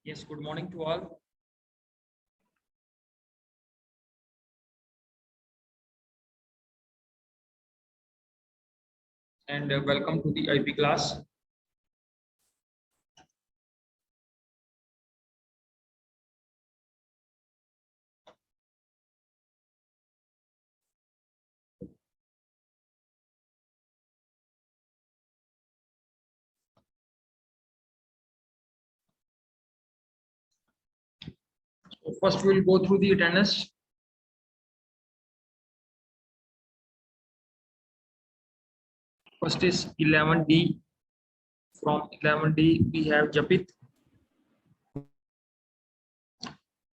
Yes, good morning to all. And welcome to the IP class. So first, we'll go through the attendance. First is 11D. From 11D, we have Japit.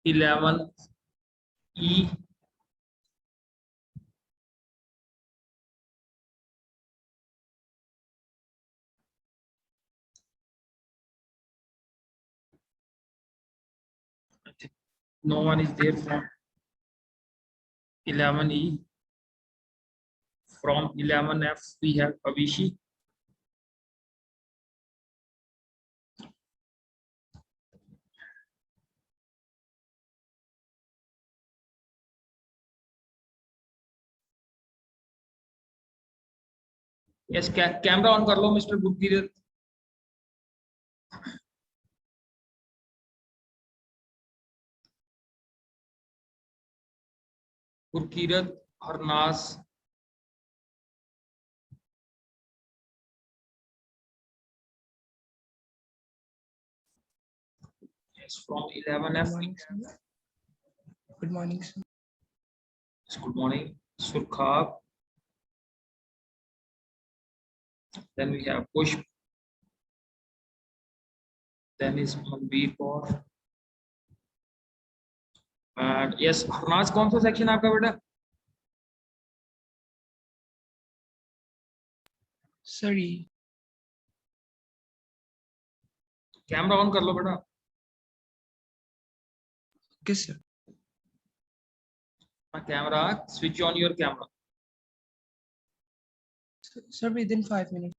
11E. No one is there from 11E. From 11F, we have Avishi. Yes, camera on कर लो, Mr. Gurkirat. Gurkirat, Harnaz. Yes, from 11F. Good morning, sir. Yes, good morning. Surkhab. Then we have Pushp. Then is Manveer Kaur. And yes, Harnaz, कौन सा section आपका बेटा? Sorry. Camera on कर लो बेटा. Okay, sir. Camera, switch on your camera. Sir, within 5 minutes.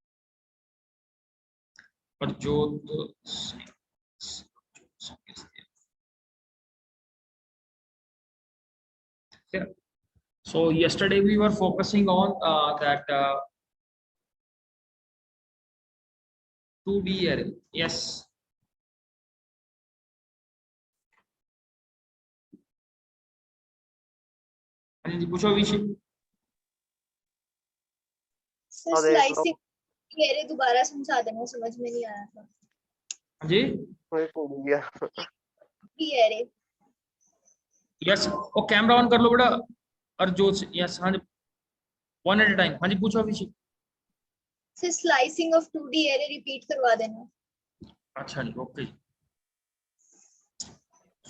Parjot. Yeah. So yesterday we were focusing on that 2D array. Yes. पूछो विषय. Slicing array दोबारा समझा देना, समझ में नहीं आया था. जी. एरे. यस. ओ कैमरा ऑन कर लो बेटा. अर्जुन. यस. हाँ जी. One at a time. हाँ जी पूछो विषय. Sir slicing of 2D array repeat करवा देना. अच्छा जी. Okay.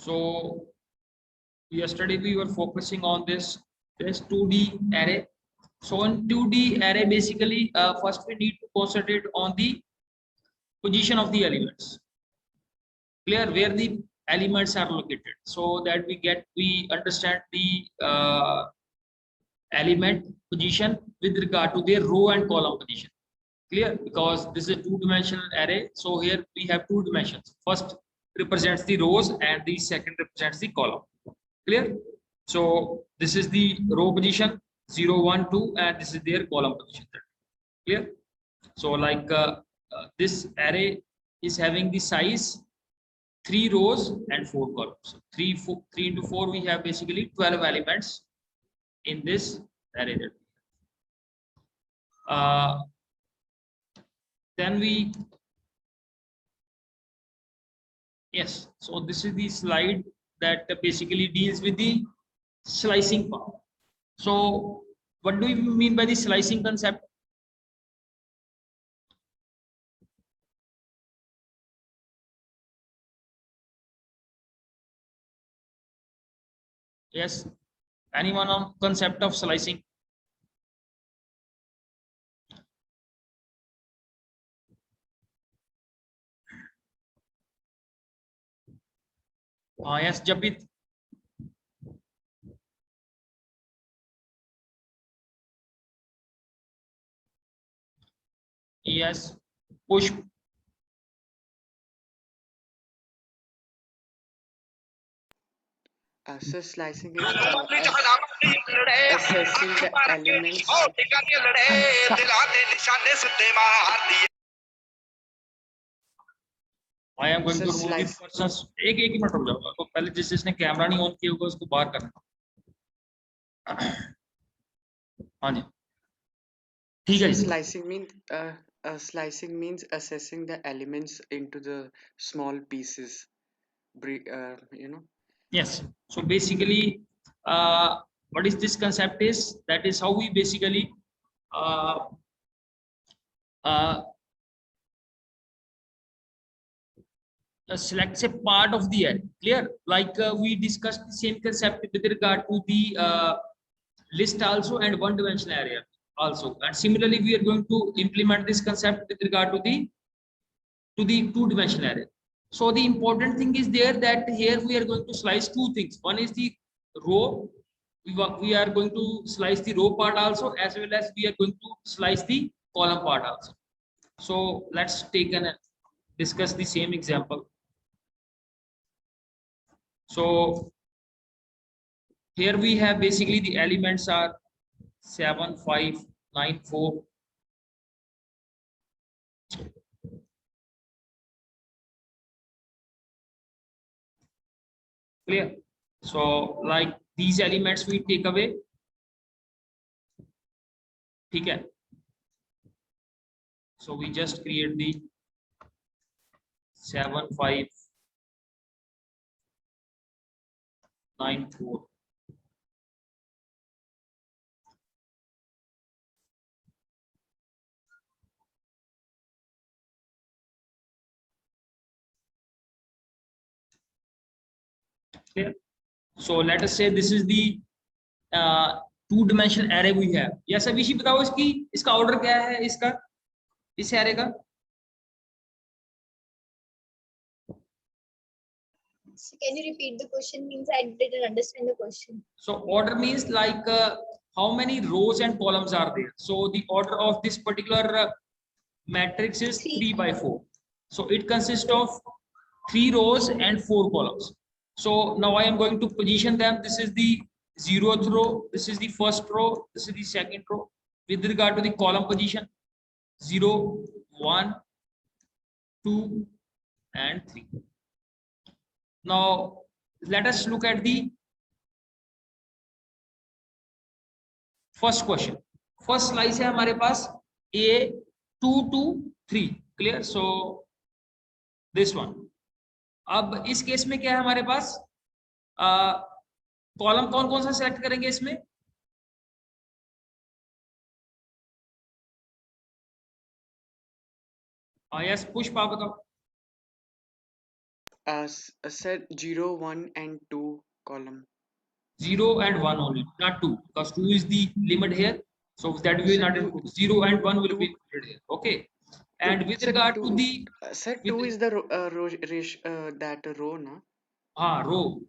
So yesterday we were focusing on this 2D array. So in 2D array, basically first we need to concentrate on the position of the elements. Clear? Where the elements are located, so that we understand the element position with regard to their row and column position. Clear? Because this is a two-dimensional array, so here we have two dimensions. First represents the rows and the second represents the column. Clear? So this is the row position 0 1 2, and this is their column position. Clear? So like this array is having the size 3 rows and 4 columns. 3 into 4, we have basically 12 elements in this array. Then we, yes, so this is the slide that basically deals with the slicing part. So what do you mean by the slicing concept? Yes, anyone on concept of slicing? Yes, Japit. Yes, Push. So slicing is assessing the elements. I am going Sir, to remove the slice. persons. एक minute रुक जाओ, तो पहले जिसने camera नहीं on किया होगा उसको बाहर करना। हाँ जी, ठीक है जी। Slicing means assessing the elements into the small pieces. You know. Yes. So basically, what is this concept is, that is how we basically selects a part of the array. Clear? Like we discussed the same concept with regard to the list also and one dimensional array also. And similarly, we are going to implement this concept with regard to the two dimensional array. So the important thing is there that here we are going to slice two things. One is the row. We are going to slice the row part also, as well as we are going to slice the column part also. So let's take and discuss the same example. So here we have basically the elements are 7, 5, 9, 4. Clear? So like these elements we take away. Okay. So we just create the 7, 5, 9, 4. Clear? So let us say this is the two-dimensional array we have. Yes, अभिषेक बताओ इसका order क्या है, इस array का? So can you repeat the question? Means I didn't understand the question. So order means like how many rows and columns are there. So the order of this particular matrix is 3 by 4. So it consists of 3 rows and 4 columns. So now I am going to position them. This is the 0th row. This is the first row. This is the second row. With regard to the column position, 0, 1, 2, and 3. Now let us look at the first question. First slice है हमारे पास A 2 to 3. Clear? So this one. अब इस case में क्या है हमारे पास, column कौन कौन सा सेलेक्ट करेंगे इसमें? यस पुष्प आप बताओ। Sir, 0, 1 and 2 column. 0 and 1 only, not 2, because 2 is the limit here. So that will not include. 0 and 1 will be included here. Okay. And with regard to the sir, 2 is the that row, na? Row.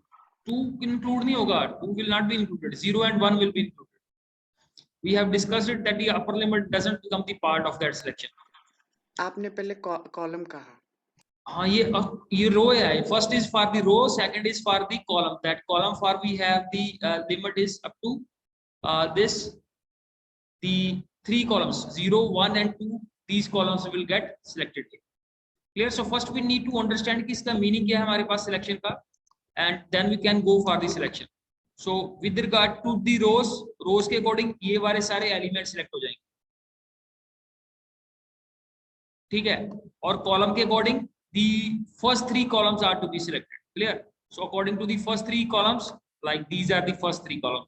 2 include नहीं होगा. 2 will not be included. 0 and 1 will be included. We have discussed it that the upper limit doesn't become the part of that selection. आपने पहले column कहा. हाँ ये row है. First is for the row, second is for the column. That column for we have the limit is up to this. The 3 columns 0, 1 and 2. These columns will get selected here. Clear? So first we need to understand कि इसका meaning क्या है हमारे पास selection का, and then we can go for the selection. So with regard to the rows के according ये वाले सारे elements select हो जाएंगे, ठीक है? और column के according the first 3 columns are to be selected. Clear? So according to the first 3 columns, like these are the first 3 columns.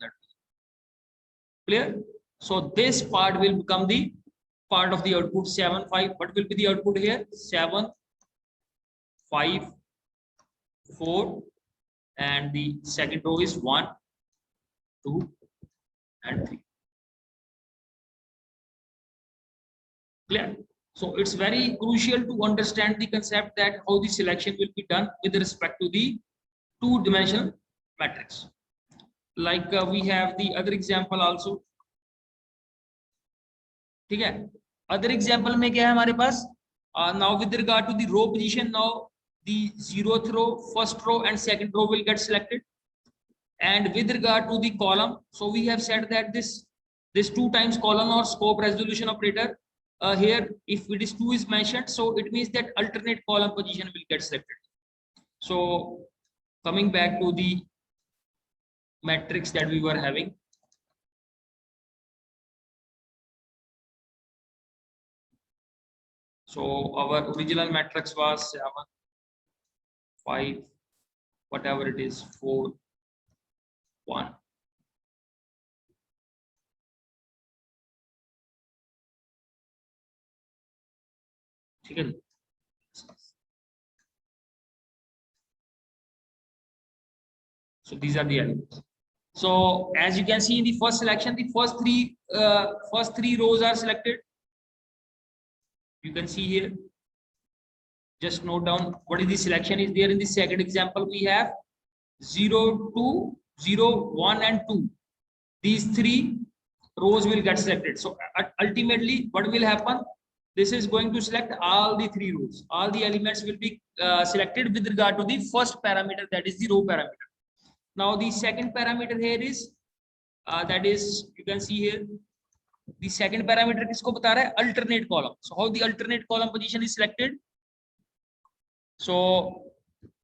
Clear? So this part will become the part of the output 7, 5. What will be the output here? 7, 5, 4, and the second row is 1, 2, and 3. Clear? So it's very crucial to understand the concept that how the selection will be done with respect to the two-dimensional matrix. Like we have the other example also. ठीक है? Other example में क्या है हमारे पास? Now with regard to the row position, now the 0th row, first row, and second row will get selected. And with regard to the column, so we have said that this 2 times column or scope resolution operator, here if it is 2 is mentioned, so it means that alternate column position will get selected. So coming back to the matrix that we were having, so our original matrix was 7 5 whatever it is 4 1. ठीक है. So these are the elements. So as you can see in the first selection, the first three rows are selected. You can see here. Just note down what is the selection is there in the second example. We have 0, 2, 0, 1 and 2. These 3 rows will get selected. So ultimately what will happen? This is going to select all the 3 rows. All the elements will be selected with regard to the first parameter, that is the row parameter. Now the second parameter here is that is, you can see here, the second parameter किसको बता रहा है? Alternate column. So how the alternate column position is selected? So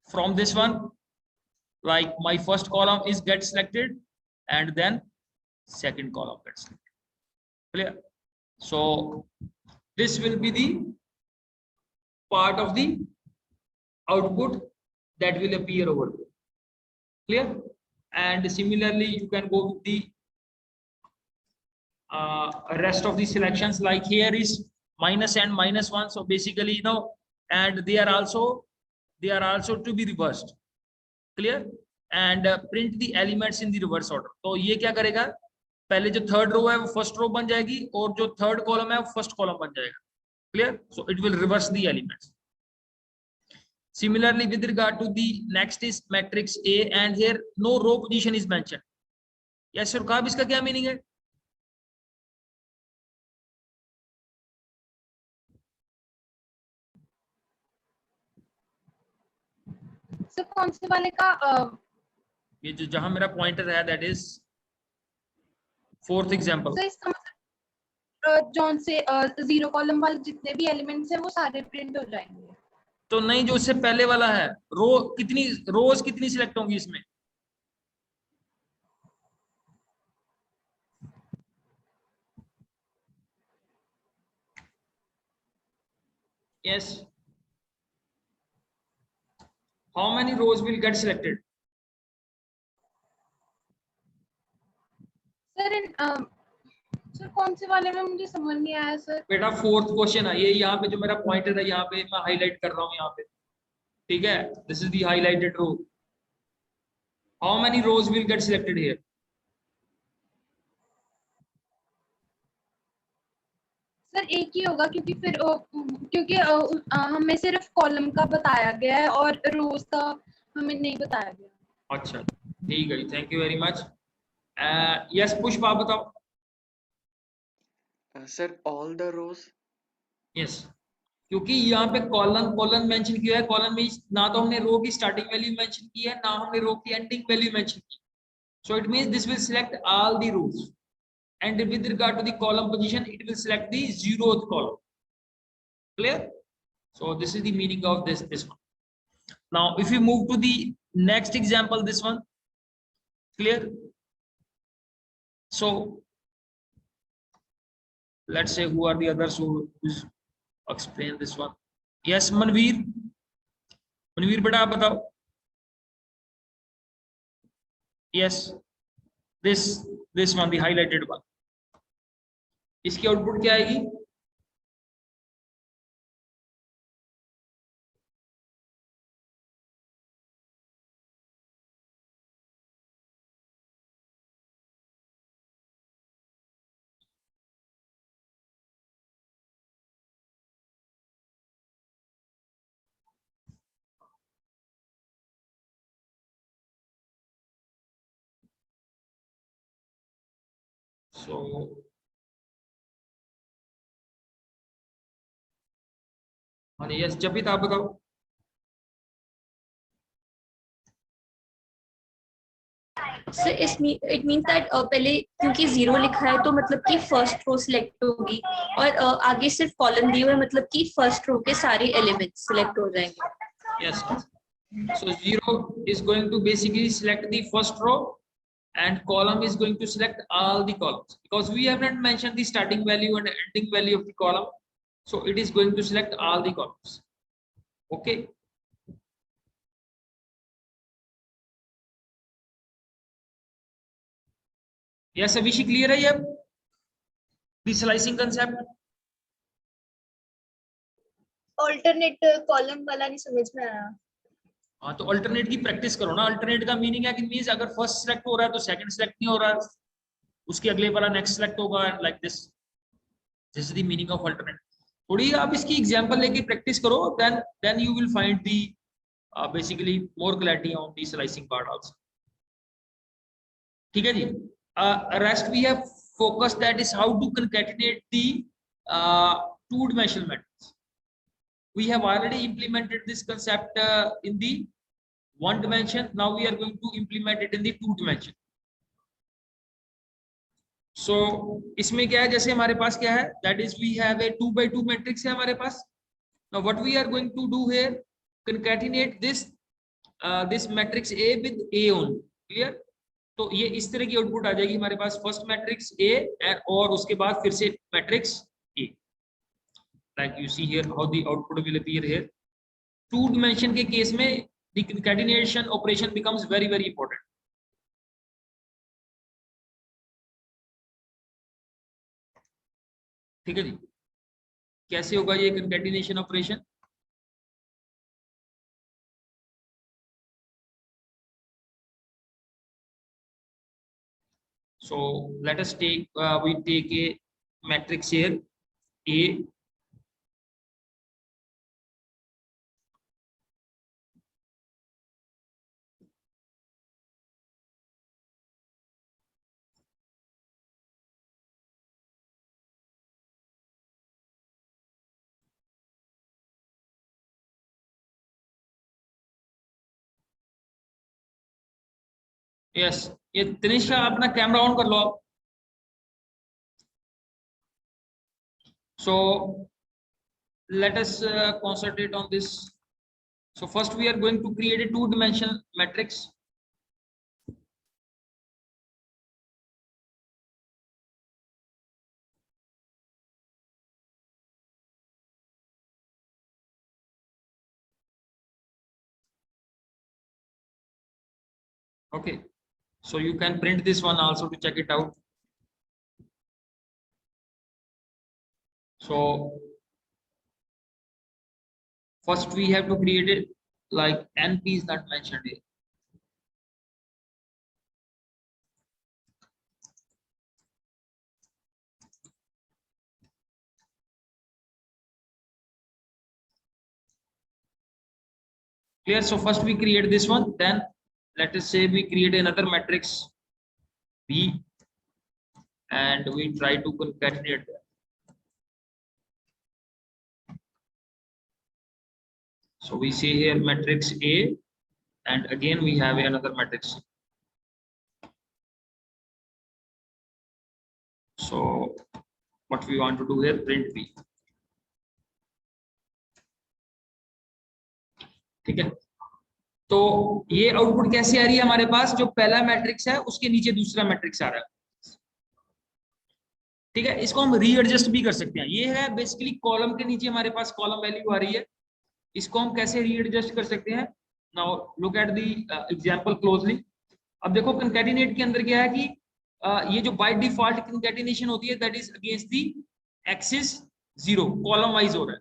from this one, like my first column is get selected and then second column gets selected. Clear? So this will be the part of the output that will appear over there. Clear? And similarly you can go with the rest of the selections. Like here is minus and minus 1, so basically you know, and they are also to be reversed. Clear? And print the elements in the reverse order. तो ये क्या करेगा? पहले जो third row है वो first row बन जाएगी और जो थर्ड कॉलम है वो फर्स्ट कॉलम बन जाएगा. Clear? So it will reverse the elements. Similarly with regard to the next is matrix A, and here no row position is mentioned. Yes sir, काब इसका क्या मीनिंग है? सर कौन से वाले का ये जो जहां मेरा पॉइंटर है that is fourth example. Sir इसका मतलब जॉन से 0 कॉलम वाले जितने भी एलिमेंट्स हैं वो सारे प्रिंट हो जाएंगे. तो नहीं, जो इससे पहले वाला है रोज कितनी सिलेक्ट होंगी इसमें? Yes. How many rows will get selected? Sir कौन से वाले में मुझे समझ नहीं आया सर. बेटा फोर्थ क्वेश्चन है ये, यहाँ पे जो मेरा पॉइंटर है यहाँ पे मैं हाईलाइट कर रहा हूँ यहाँ पे. ठीक है, this is the highlighted row. How many rows will get selected here? Sir एक ही होगा क्योंकि फिर क्योंकि हमें सिर्फ कॉलम का बताया गया है और रोज का हमें नहीं बताया गया. अच्छा ठीक है, thank you very much. Yes पुष्प आप बताओ. Sir, all the rows. Yes, क्योंकि यहाँ पे कॉलन मेंशन किया है. कॉलन में ना तो हमने रो की स्टार्टिंग वैल्यू मेंशन की है, ना हमने रो की एंडिंग वैल्यू मेंशन की. So it means this will select all the rows, and with regard to the column position it will select the 0th column. Clear? So this is the meaning of this one. Now if we move to the next example, this one. Clear? So let's say who are the others who explain this one. Yes Manveer beta आप बताओ. Yes, this one, the highlighted one. इसकी output क्या आएगी? So yes जपित आप बताओ. Sir it means that पहले क्योंकि 0 लिखा है तो मतलब कि फर्स्ट रो सिलेक्ट होगी और आगे सिर्फ कॉलम दिए हुए मतलब कि फर्स्ट रो के सारे एलिमेंट्स सिलेक्ट हो जाएंगे। Yes. So 0 is going to basically select the first row and column is going to select all the columns because we have not mentioned the starting value and ending value of the column. So it is going to select all the columns. Okay. Yes, Abhishek, clear है ये अब the slicing concept? Alternate column वाला नहीं समझ में आया। हाँ तो अल्टरनेट की प्रैक्टिस करो ना। अल्टरनेट का मीनिंग है कि मींस अगर फर्स्ट सिलेक्ट हो रहा है तो सेकंड सिलेक्ट नहीं हो रहा, उसके अगले वाला नेक्स्ट सिलेक्ट होगा, like this is the meaning of alternate. थोड़ी आप इसकी एग्जांपल लेके प्रैक्टिस करो, then you will find the basically more clarity on the slicing part also. ठीक है जी। Rest we have focus that is how to concatenate the two dimensional matrix. We have already implemented this concept in the one dimension. Now we are going to implement it in the two dimension. So इसमें क्या है, जैसे हमारे पास क्या है, that is we have a 2 by 2 matrix है हमारे पास. Now what we are going to do here, concatenate this matrix A with A only. Clear? तो ये इस तरह की आउटपुट आ जाएगी हमारे पास, फर्स्ट मैट्रिक्स A और उसके बाद फिर से matrix A. Like you see here how the output will appear here. Two dimension के केस में the concatenation operation becomes very important. ठीक है जी। कैसे होगा ये concatenation operation? So let us take we take a matrix here A. Yes, ये तनिष्का अपना camera on कर लो आप। So let us concentrate on this. So first we are going to create a two-dimensional matrix. Okay, so you can print this one also to check it out. So first we have to create it, like NP is not mentioned here. Clear? So first we create this one, then let us say we create another matrix B and we try to concatenate that. So we see here matrix A and again we have another matrix. So what we want to do here, print B. ठीक है, तो ये output कैसे आ रही है हमारे पास, जो पहला मैट्रिक्स है उसके नीचे दूसरा मैट्रिक्स आ रहा है। ठीक है, इसको हम रीएडजस्ट भी कर सकते हैं। ये है बेसिकली कॉलम के नीचे हमारे पास कॉलम वैल्यू आ रही है, इसको हम कैसे रीएडजस्ट कर सकते हैं। Now look at the example closely. अब देखो कंकैटिनेट के अंदर क्या है कि ये जो बाय डिफॉल्ट कंकैटिनेशन होती है that is against the axis 0, column wise हो रहा है।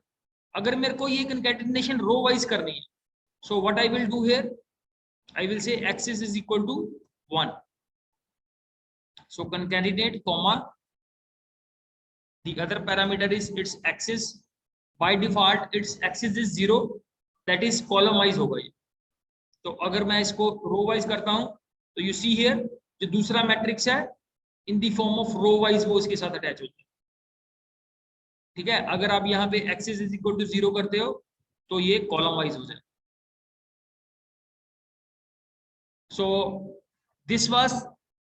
अगर मेरे को ये कंकैटिनेशन रो वाइज करनी है, so what I will do here, I will say axis is equal to 1. So concatenate comma, the other parameter is its axis. By default its axis is 0, that is column wise होगा ये। तो अगर मैं इसको row wise करता हूं तो you see here जो दूसरा मैट्रिक्स है in the form of row wise वो इसके साथ अटैच होता है। ठीक है, अगर आप यहाँ पे axis is equal to 0 करते हो तो ये कॉलम वाइज हो जाए। So दिस वाज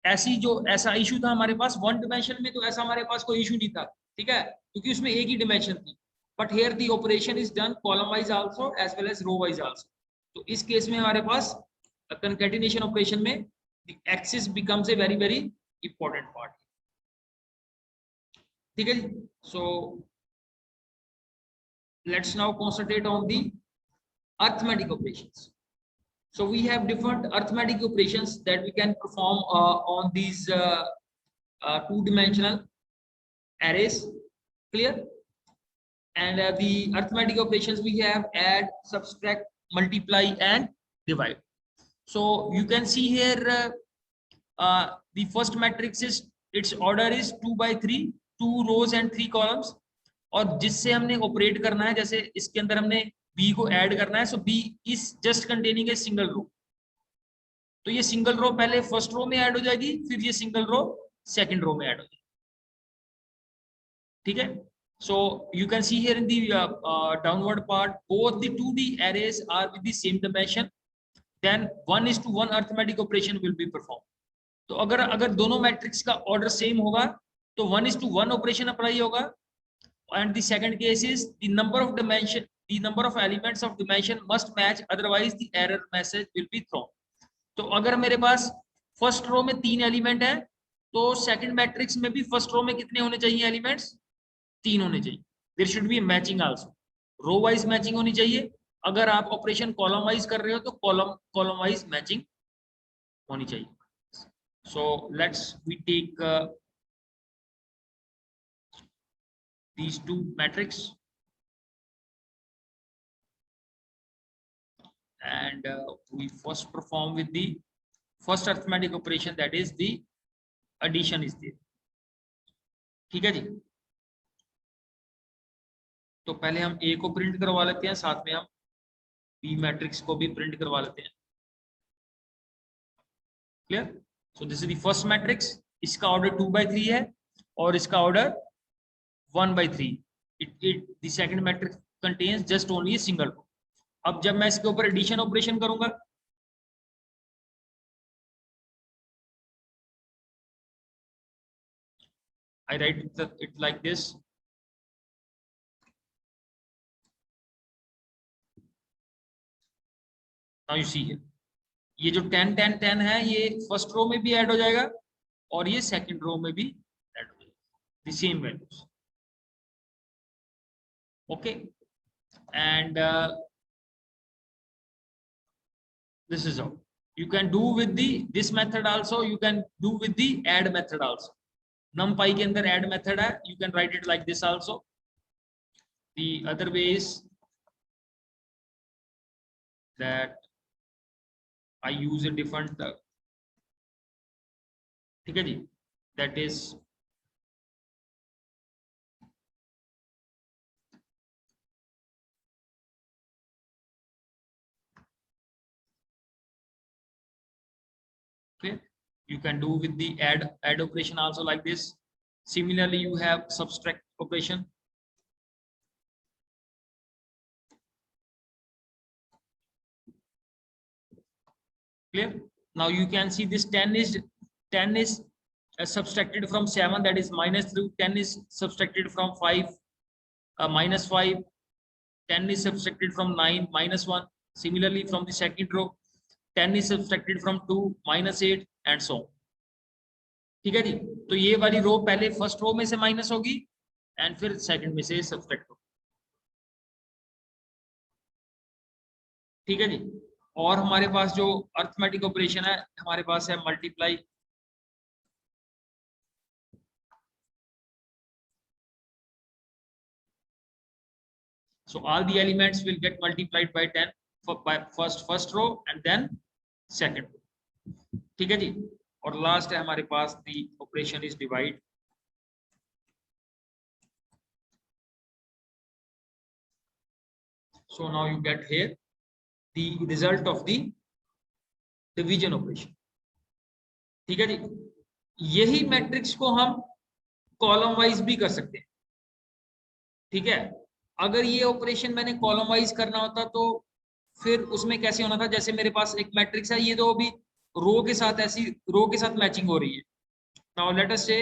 ऐसा इशू था हमारे पास वन डिमेंशन में, तो ऐसा हमारे पास कोई इशू नहीं था, ठीक है, क्योंकि उसमें एक ही डिमेंशन थी। But here the operation is done column wise also as well as row wise also. तो इस केस में हमारे पास कंकैटिनेशन ऑपरेशन में the axis becomes a very very important part, ठीक है जी। So let's now concentrate on the arithmetic operations. So we have different arithmetic operations that we can perform on these two-dimensional arrays, clear? And the arithmetic operations we have add, subtract, multiply and divide. So you can see here the first matrix is, its order is 2 by 3, 2 rows and 3 columns. और जिससे हमने operate करना है, जैसे इसके अंदर हमने b को ऐड करना है, so b is just containing a single row. तो ये सिंगल रो पहले फर्स्ट रो में ऐड हो जाएगी, फिर ये सिंगल रो सेकंड रो में ऐड हो जाएगी, ठीक है। So you can see here in the downward part both the 2D arrays are with the same dimension, then 1:1 arithmetic operation will be performed. तो अगर दोनों मैट्रिक्स का ऑर्डर सेम होगा तो 1:1 ऑपरेशन अप्लाई होगा। And the second case is the number of elements of dimension must match, otherwise the error message will be thrown. तो अगर मेरे पास फर्स्ट रो में 3 एलिमेंट है, तो सेकंड मैट्रिक्स में भी फर्स्ट रो में कितने होने चाहिए एलिमेंट्स? 3 होने चाहिए। There should be matching also, row wise matching होनी चाहिए। अगर आप ऑपरेशन कॉलम वाइज कर रहे हो तो कॉलम वाइज मैचिंग होनी चाहिए। So let's we take these two matrix and we first perform with the first arithmetic operation, that is the addition is there, ठीक है जी। तो पहले हम A को प्रिंट करवा लेते हैं, साथ में हम B मैट्रिक्स को भी प्रिंट करवा लेते हैं, clear. So this is the first matrix, इसका ऑर्डर 2 by 3 है और इसका order 1 by 3. The second matrix contains just only a single row. अब जब मैं इसके ऊपर एडिशन ऑपरेशन करूंगा, I write it like this. Now you see here, ये जो 10 10 10 है ये फर्स्ट रो में भी ऐड हो जाएगा और ये सेकंड रो में भी ऐड हो जाएगा, the same values. Okay, and this is how you can do with this method also. You can do with the add method also. numpy के अंदर add method है, you can write it like this also. The other way is that I use a different, ठीक है जी, that is okay. You can do with the add operation also like this. Similarly, you have subtract operation. Clear? Now you can see this 10 is subtracted from 7, that is -3. 10 is subtracted from 5, -5. 10 is subtracted from 9, -1. Similarly, from the second row, 10 is subtracted from 2, -8 and so on. ठीक है जी। तो ये वाली रो पहले first row में से minus होगी and फिर सेकंड में से सब्ट्रैक्ट होगी, ठीक है जी। और हमारे पास जो अरिथमेटिक ऑपरेशन है, हमारे पास है multiply. So all the elements will get multiplied by 10 by first row and then second row, ठीक है जी। और लास्ट है हमारे पास the operation is divide. So now you get here the result of the division operation, ठीक है जी। यही matrix को हम कॉलम वाइज भी कर सकते हैं, ठीक है। अगर ये ऑपरेशन मैंने कॉलम वाइज करना होता तो फिर उसमें कैसे होना था, जैसे मेरे पास एक मैट्रिक्स है, ये दो भी रो के साथ ऐसी रो के साथ मैचिंग हो रही है। नाउ लेट अस से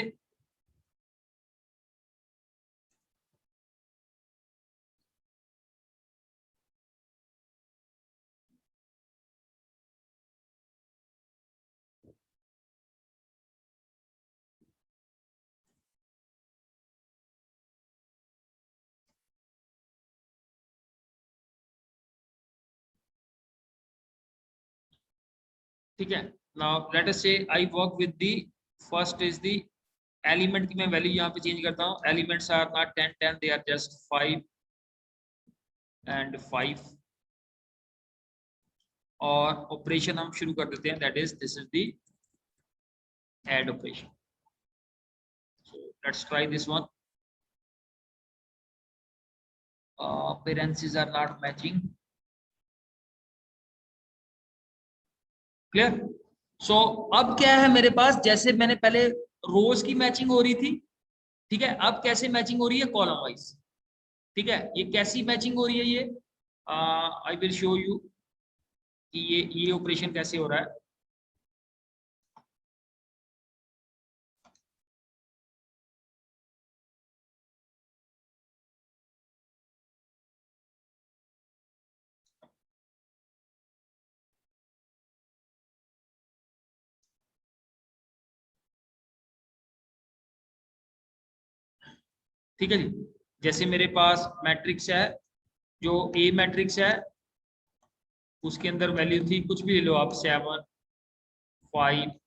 ठीक है। Now let us say I work with the first is the element की मैं वैल्यू यहाँ पे चेंज करता हूँ। Elements are not 10 10, they are just 5 and 5। और ऑपरेशन हम शुरू कर देते हैं, that is this is the add operation. So let's try this one. appearances are not matching. Clear? So अब क्या है मेरे पास, जैसे मैंने पहले रोज की मैचिंग हो रही थी, ठीक है, अब कैसे मैचिंग हो रही है कॉलम वाइज। ठीक है, ये कैसी मैचिंग हो रही है, ये आई विल शो यू कि ये ऑपरेशन कैसे हो रहा है। ठीक है जी, जैसे मेरे पास मैट्रिक्स है, जो ए मैट्रिक्स है उसके अंदर वैल्यू थी, कुछ भी ले लो आप, 7 5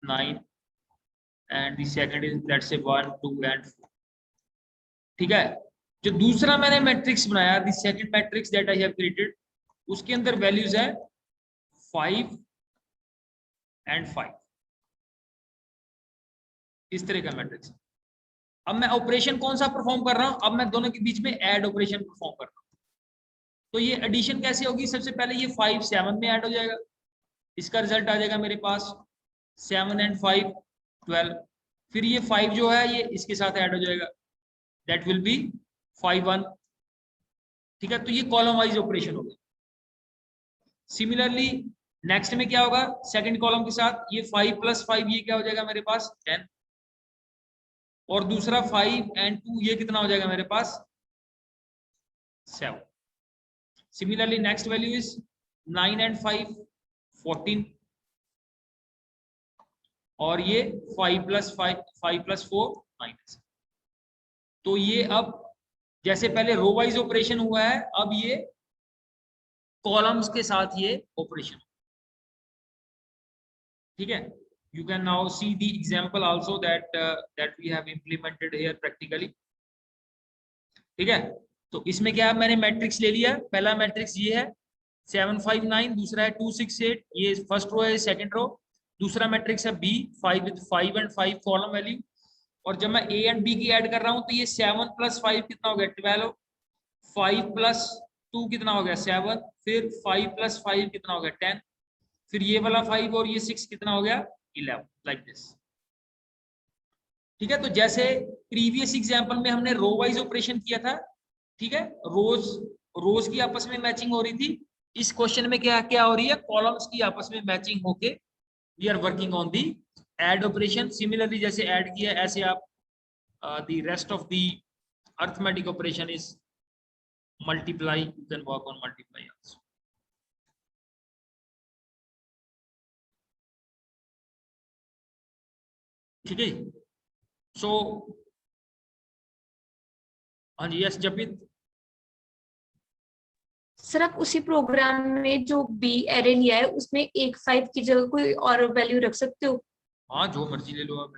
9 and the second is let's say 1 2 and 4। ठीक है, जो दूसरा मैंने मैट्रिक्स बनाया, the second matrix that I have created, उसके अंदर वैल्यूज है 5 एंड 5, इस तरह का मैट्रिक्स। अब मैं ऑपरेशन कौन सा परफॉर्म कर रहा हूं, अब मैं दोनों के बीच में ऐड ऑपरेशन परफॉर्म कर रहा हूं। तो ये एडिशन कैसे होगी, सबसे पहले ये 5 7 में ऐड हो जाएगा, इसका रिजल्ट आ जाएगा मेरे पास 7 एंड 5 12। फिर ये 5 जो है ये इसके साथ ऐड हो जाएगा, दैट विल बी 5 1। ठीक है, तो ये कॉलम वाइज ऑपरेशन होगा। सिमिलरली नेक्स्ट में क्या होगा, सेकंड कॉलम के साथ ये 5 प्लस 5, ये क्या हो जाएगा मेरे पास 10, और दूसरा 5 एंड 2 ये कितना हो जाएगा मेरे पास 7। Similarly next value is 9 and 5 14, और ये 5 प्लस 5 5 प्लस 4 9। तो ये अब जैसे पहले रो वाइज ऑपरेशन हुआ है, अब ये कॉलम्स के साथ ये ऑपरेशन। ठीक है, you can now see the example also that we have implemented here practically। ठीक है, तो इसमें क्या मैंने मैट्रिक्स ले लिया, पहला मैट्रिक्स ये है 7 5 9, दूसरा है 2 6 8, ये फर्स्ट रो है, सेकंड रो। दूसरा मैट्रिक्स है B 5 with 5 and 5 column value. और जब मैं ए एंड बी की ऐड कर रहा हूं तो ये 7 प्लस 5 कितना हो गया 12, 5 प्लस 2 कितना हो गया 7, फिर 5 प्लस 5 कितना हो गया 10, फिर ये वाला 5 और ये 6 कितना हो गया 11, लाइक दिस। ठीक है, तो जैसे प्रीवियस एग्जांपल में हमने रो वाइज ऑपरेशन किया था, ठीक है, रोज की आपस में मैचिंग हो रही थी, इस क्वेश्चन में क्या क्या हो रही है, कॉलम्स की आपस में मैचिंग होके we are working on the add operation. Similarly जैसे ऐड किया ऐसे आप the rest of the arithmetic operation is multiply, you can work on multiply also. ठीक है, सो हाँ जी, यस जपित। सर आप उसी प्रोग्राम में जो बी एरे लिया है उसमें 1 5 की जगह कोई और वैल्यू रख सकते हो? हाँ, जो मर्जी ले लो आप,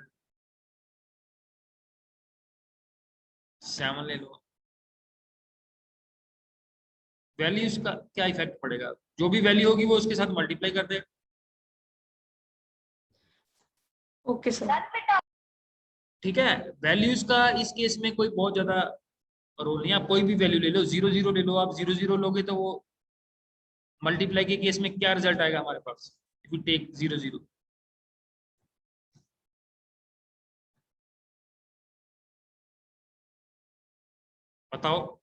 7 ले लो, वैल्यूज का क्या इफेक्ट पड़ेगा, जो भी वैल्यू होगी वो उसके साथ मल्टीप्लाई कर दे। Okay sir. ठीक है, वैल्यूज का इस केस में कोई बहुत ज्यादा रोल नहीं, आप कोई भी वैल्यू ले लो, 0 0 ले लो, आप 0 0 लोगे तो वो मल्टीप्लाई के केस में क्या रिजल्ट आएगा हमारे पास, इफ यू टेक 0 0। बताओ।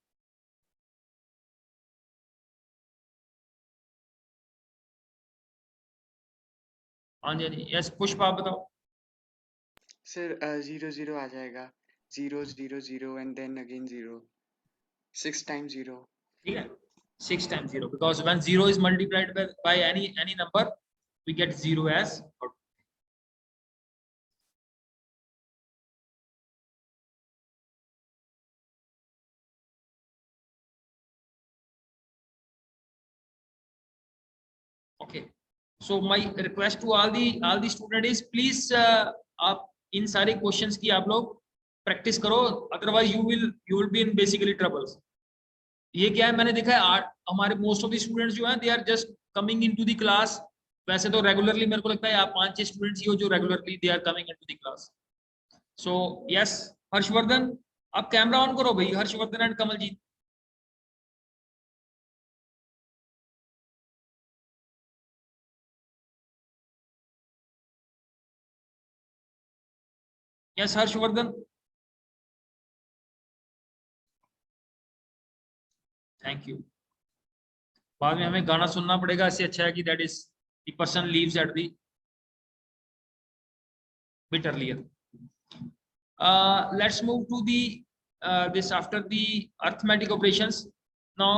हाँ जी हाँ जी, यस पुष्प आप बताओ। सर 0 0 आ जाएगा, 0 0 0 and then again 0, 6 times 0. ठीक है 6 times 0 because when 0 is multiplied by any number we get 0 as output. Okay, so my request to all the student is please आप इन सारे क्वेश्चंस की आप लोग प्रैक्टिस करो, otherwise you will be in basically troubles. ये क्या है मैंने देखा है हमारे मोस्ट ऑफ द स्टूडेंट्स जो हैं they are just coming into the class. वैसे तो रेगुलरली मेरे को लगता है आप 5-6 स्टूडेंट्स ही हो जो regularly they are coming into the class. So yes Harshvardhan आप कैमरा ऑन करो भाई, Harshvardhan and Kamaljeet. Yes Harshvardhan, thank you. बाद में हमें गाना सुनना पड़ेगा, इससे अच्छा है कि that is the person leaves at the bit earlier. Let's move to the this after the arithmetic operations. Now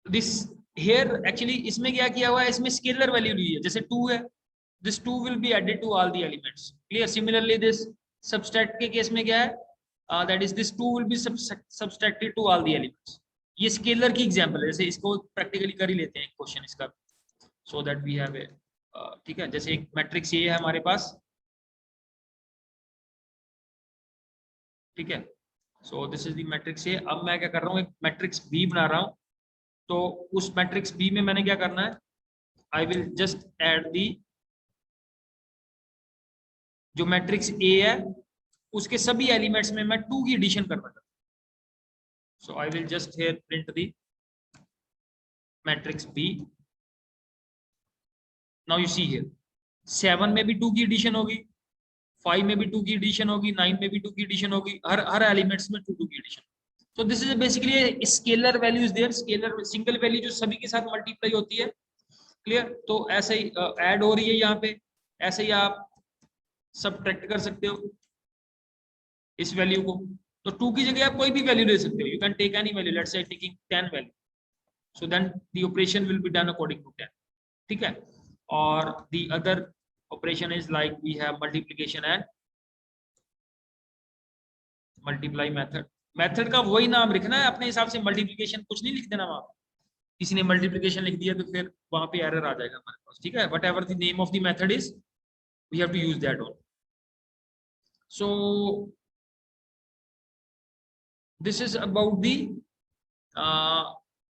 this here actually इसमें क्या किया हुआ है, इसमें स्केलर वैल्यू ली है, जैसे 2 है, this 2 will be added to all the elements. Clear? Similarly this subtract के केस में क्या है, that is this 2 will be subtracted to all the elements. ये स्केलर की एग्जांपल है, जैसे इसको प्रैक्टिकली कर ही लेते हैं क्वेश्चन इसका, so that we have a ठीक है। जैसे एक मैट्रिक्स ये है हमारे पास, ठीक है, so this is the matrix A. अब मैं क्या कर रहा हूँ, एक मैट्रिक्स बी बना रहा हूँ, तो उस मैट्रिक्स बी में मैंने क्या करना है, आई विल जस्ट ऐड दी जो मैट्रिक्स ए है उसके सभी एलिमेंट्स में मैं 2 की एडिशन करना चाहता हूँ। So I will just here print the matrix B. Now you see here 7 में भी 2 की एडिशन होगी, 5 में भी 2 की एडिशन होगी, 9 में भी 2 की एडिशन होगी, हर एलिमेंट्स में 2 की addition. So this is basically scalar value is there, scalar single value जो सभी के साथ मल्टीप्लाई होती है। क्लियर? तो ऐसे ही ऐड हो रही है यहाँ पे, ऐसे ही आप सबट्रैक्ट कर सकते हो इस वैल्यू को। तो 2 की जगह आप कोई भी वैल्यू ले सकते हो, you can take any value, let's say taking 10 value, so then the operation will be done according to 10। ठीक है, और the other operation is like we have multiplication and multiply method. Method का वही नाम लिखना है अपने हिसाब से, मल्टीप्लिकेशन कुछ नहीं लिख देना वहां। किसी ने मल्टीप्लिकेशन लिख दिया तो फिर वहां पे एरर आ जाएगा हमारे पास। ठीक है, whatever the name of the method is we have to use that only. So this is about the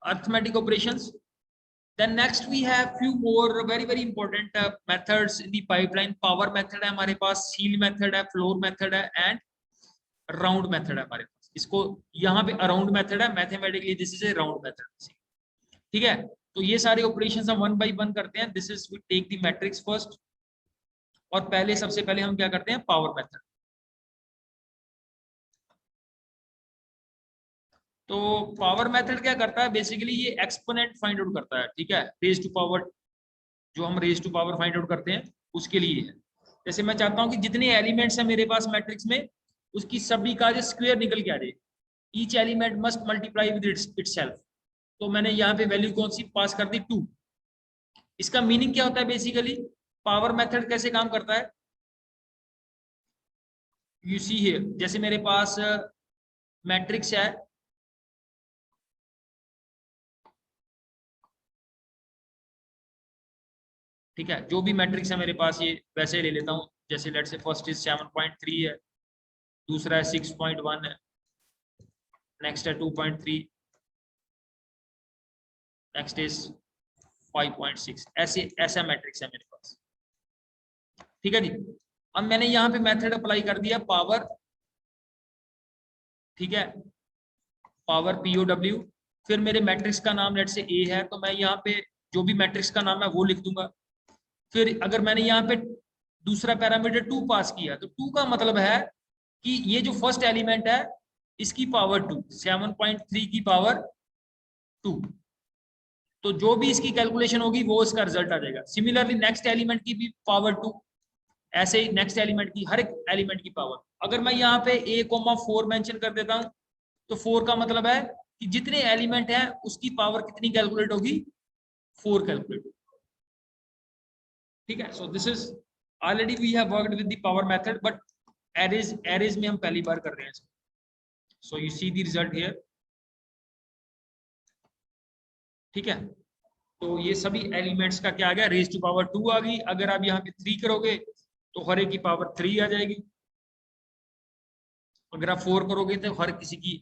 arithmetic operations. Then next we have few more very important methods in the pipeline. Power method है हमारे पास, seal method है, floor method है, and round method है हमारे पास। इसको यहाँ पे around method है, mathematically this is a round method। ठीक है, तो ये सारे operations हम one by one करते हैं। This is we take the matrix first, और पहले सबसे पहले हम क्या करते हैं, power method। तो पावर मेथड क्या करता है, बेसिकली ये एक्सपोनेंट फाइंड आउट करता है। ठीक है, रेज टू पावर, जो हम raise to power find out करते हैं उसके लिए है। जैसे मैं चाहता हूं कि जितने एलिमेंट्स हैं मेरे पास मैट्रिक्स में, उसकी सभी का जो स्क्वायर निकल के आ जाए, each element must multiply with itself. तो मैंने यहाँ पे वैल्यू कौन सी पास कर दी, 2। इसका मीनिंग क्या होता है, बेसिकली पावर मेथड कैसे काम करता है, यू सी हियर, जैसे मेरे पास मैट्रिक्स है, ठीक है, जो भी मैट्रिक्स है मेरे पास ये वैसे ले लेता हूं। जैसे लेट्स से फर्स्ट इज 7.3 है, दूसरा है 6.1 है, नेक्स्ट है 2.3, नेक्स्ट इज 5.6। ऐसा मैट्रिक्स है मेरे पास। ठीक है जी, अब मैंने यहाँ पे मेथड अप्लाई कर दिया पावर। ठीक है, पावर POW, फिर मेरे मैट्रिक्स का नाम लेट्स से A है, तो मैं यहाँ पे जो भी मैट्रिक्स का नाम है वो लिख दूंगा। फिर अगर मैंने यहाँ पे दूसरा पैरामीटर 2 पास किया, तो 2 का मतलब है कि ये जो फर्स्ट एलिमेंट है इसकी पावर 2, 7.3 की पावर 2। तो जो भी इसकी कैलकुलेशन होगी वो इसका रिजल्ट आ जाएगा। सिमिलरली नेक्स्ट एलिमेंट की भी पावर 2, ऐसे ही नेक्स्ट एलिमेंट की, हर एक एलिमेंट की पावर। अगर मैं यहाँ पे a,4 मेंशन कर देता हूँ तो 4 का मतलब है कि जितने एलिमेंट हैं उसकी पावर कितनी कैलकुलेट होगी, 4 कैलकुलेट होगी। ठीक है, so this is already we have worked with the power method, but arrays में हम पहली बार कर रहे हैं। So you see the result here. ठीक है, तो ये सभी एलिमेंट्स का क्या आ गया, रेज टू पावर 2 आ गई। अगर आप यहाँ पे 3 करोगे तो हर एक की पावर 3 आ जाएगी। अगर आप 4 करोगे तो हर किसी की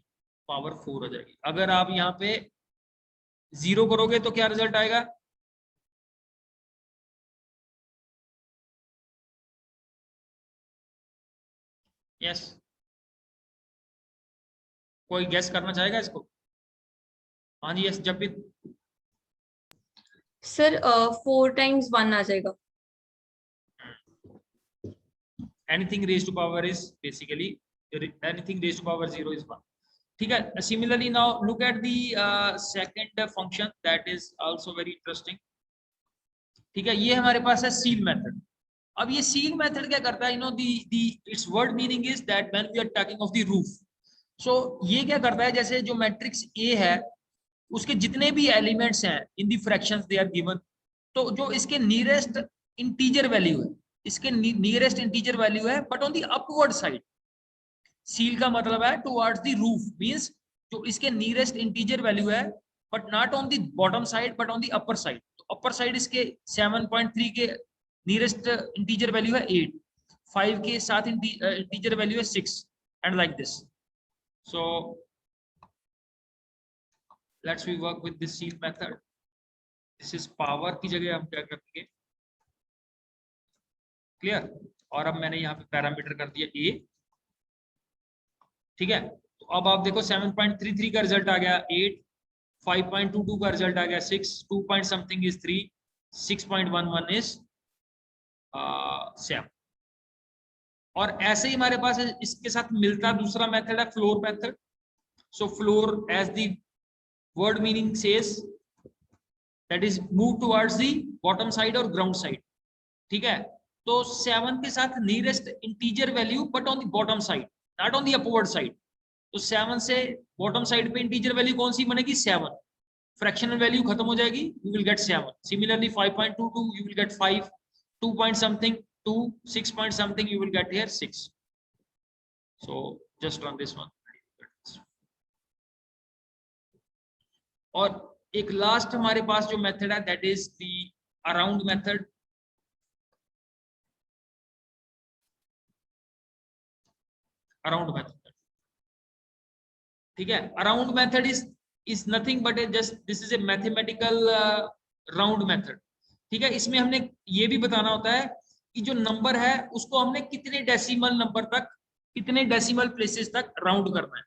पावर 4 आ जाएगी। अगर आप यहाँ पे 0 करोगे तो क्या रिजल्ट आएगा, यस कोई गेस करना चाहेगा इसको? हाँ जी, यस जब भी सर 4 टाइम्स 1 आ जाएगा। anything raised to power is basically anything raised to power 0 is 1. ठीक है, similarly now look at the second function that is also very interesting. ठीक है, ये हमारे पास है seal method. अब ये seal method क्या करता है, you know the its word meaning is that when we are talking of the roof, so ये क्या करता है, जैसे जो मैट्रिक्स A है उसके जितने भी एलिमेंट्स हैं इन दी फ्रैक्शंस दे आर गिवन, तो जो इसके नियरेस्ट इंटीजर वैल्यू है, इसके नियरेस्ट इंटीजर वैल्यू है but on the upward side. Seal का मतलब है टुवर्ड्स द रूफ, मींस जो इसके नियरेस्ट इंटीजर वैल्यू है but not on the bottom side but on the upper side. तो अपर साइड इसके 7.3 के नियरेस्ट इंटीजर वैल्यू है 8, 5 के साथ इंटीजर वैल्यू है 6 and like this. So let's we work with this seal method. This is power की जगह हम क्या करेंगे, क्लियर। और अब मैंने यहाँ पे पैरामीटर कर दिया a, ठीक है। तो अब आप देखो 7.33 का रिजल्ट आ गया 8, 5.22 का रिजल्ट आ गया 6, 2 point something is 3, 6.11 is 7। और ऐसे ही हमारे पास इसके साथ मिलता दूसरा मेथड है floor method. So floor as the word meaning says that is move towards the bottom side or ground side। ठीक है, तो 7 के साथ nearest integer value but on the bottom side not on the upward side। तो 7 से bottom side पे integer value कौन सी बनेगी, 7, fractional value खत्म हो जाएगी, you will get 7। similarly 5.22 you will get 5, 2 point something 2, 6 point something you will get here 6। so just run this one। और एक लास्ट हमारे पास जो मेथड है that is the around method. Around method, ठीक है। Around method is nothing but just this is a mathematical round method. ठीक है, इसमें हमने ये भी बताना होता है कि जो नंबर है उसको हमने कितने डेसिमल नंबर तक, कितने डेसिमल प्लेसेस तक राउंड करना है।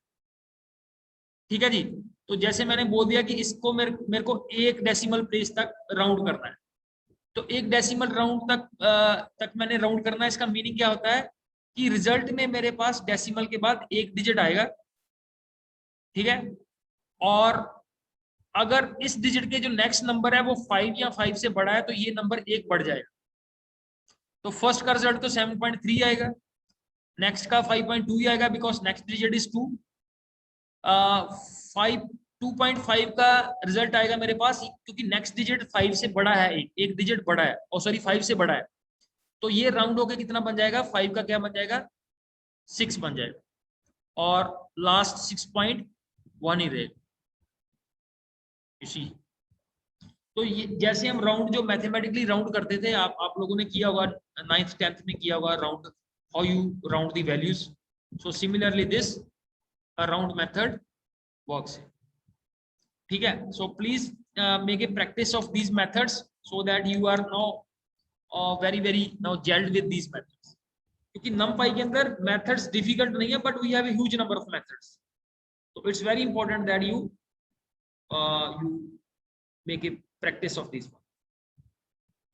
ठीक है जी, तो जैसे मैंने बोल दिया कि इसको मेरे को 1 डेसिमल प्लेस तक राउंड करना है, तो 1 डेसिमल राउंड तक मैंने राउंड करना है। इसका मीनिंग क्या होता है कि रिजल्ट में मेरे पास डेसिमल के बाद 1 डिजिट आएगा। ठीक है, और अगर इस डिजिट के जो नेक्स्ट नंबर है वो 5 या 5 से बड़ा है तो ये नंबर 1 बढ़ जाएगा। तो फर्स्ट का रिजल्ट तो 7.3 आएगा, नेक्स्ट का 5.2 आएगा बिकॉज नेक्स्ट डिजिट इज 2। 2.5 का रिजल्ट आएगा मेरे पास क्योंकि नेक्स्ट डिजिट 5 से बड़ा है, एक डिजिट बड़ा है, और सॉरी 5 से बड़ा है। तो ये राउंड होके कितना बन जाएगा, 5 का क्या बन जाएगा, 6 बन जाएगा, और लास्ट 6.1 ही रहेगा। इसी तो ये जैसे हम राउंड जो मैथमेटिकली राउंड करते थे, आप लोगों ने किया होगा 9th 10th में किया होगा round, how you round the values. So similarly this round method works. ठीक है, so please make a practice of these methods so that you are now very now gelled with these methods. क्योंकि NumPy के अंदर methods difficult नहीं है but we have a huge number of methods, तो it's very important that you make a practice of this.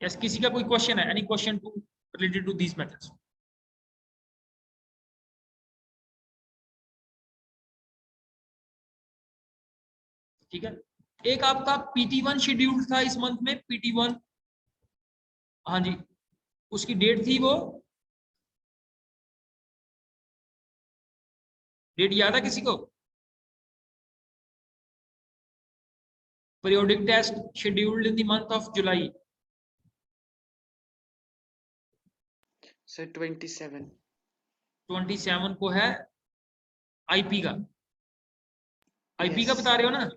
Yes, किसी का कोई question है, any question to related to these methods? ठीक है, एक आपका PT1 शेड्यूल्ड था इस मंथ में, PT1, हाँ जी, उसकी डेट थी, वो डेट याद है किसी को? periodic test scheduled in the month of July. Sir 27. 27 को है IP का, IP का Yes. बता रहे हो ना?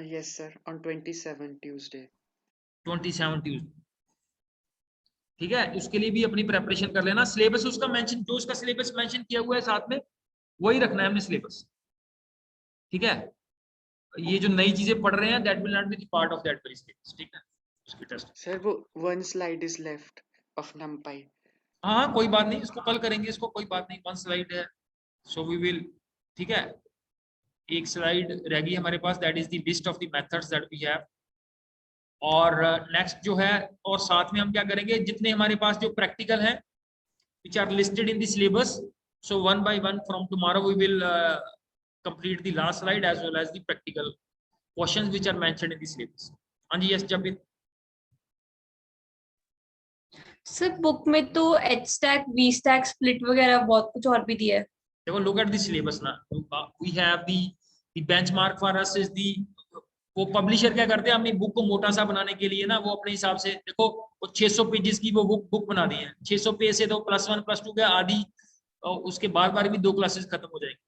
Yes sir, on 27 Tuesday. 27 Tuesday, ठीक है। उसके लिए भी अपनी प्रेपरेशन कर लेना। सिलेबस उसका मेंशन, जो उसका सिलेबस मेंशन किया हुआ है साथ में, वही रखना है हमने सिलेबस, ठीक है। ये जो नई चीजें पढ़ रहे हैं, that will not be part of that syllabus, ठीक है, उसकी टेस्ट। Sir, वो one slide is left of NumPy. हाँ कोई बात नहीं, इसको कल करेंगे, इसको कोई बात नहीं, 1 स्लाइड है, सो वी विल, ठीक है। एक स्लाइड रह गई हमारे पास, that is the list of the methods that we have. और नेक्स्ट जो है, और साथ में हम क्या करेंगे, जितने हमारे पास जो प्रैक्टिकल है which are listed in the syllabus, so one by one from tomorrow we will complete the last slide as well as the practical questions which are mentioned in the syllabus. हाँ जी, yes जब sir book में तो H stack, V stack, split वगैरह बहुत कुछ और भी दिया है। देखो, look at the syllabus ना, we have the benchmark for us is the, वो पब्लिशर क्या करते हैं, अपनी बुक को मोटा सा बनाने के लिए ना, वो अपने हिसाब से, देखो वो 600 पेजेस की वो बुक बना दी है, 600 पेज से तो +1 +2 के आधी, उसके बार भी 2 क्लासेस खत्म हो जाएंगी,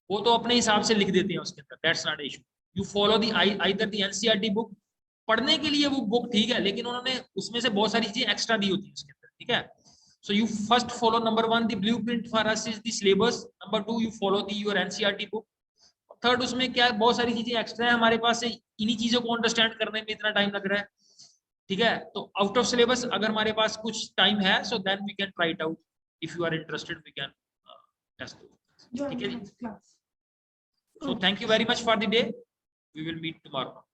वो तो अपने हिसाब से लिख देते हैं उसके अंदर, that's not issue. You follow the either the NCERT book, पढ़ने के लिए वो बुक ठीक है, लेकिन उन्होंने उसमें से बहुत सारी चीजें एक्स्ट्रा दी होती है उसके अंदर, ठीक है। So you first follow, number 1 the blueprint for us is the syllabus, number 2 you follow the your NCERT book, third उसमें क्या है, बहुत सारी चीजें एक्स्ट्रा है हमारे पास से, इन्हीं चीजों को अंडरस्टैंड करने में इतना टाइम लग रहा है, ठीक है। तो आउट ऑफ सिलेबस अगर हमारे पास कुछ टाइम है, so then we can try it out, if you are interested we can test, ठीक है जी। So thank you very much for the day, we will meet tomorrow.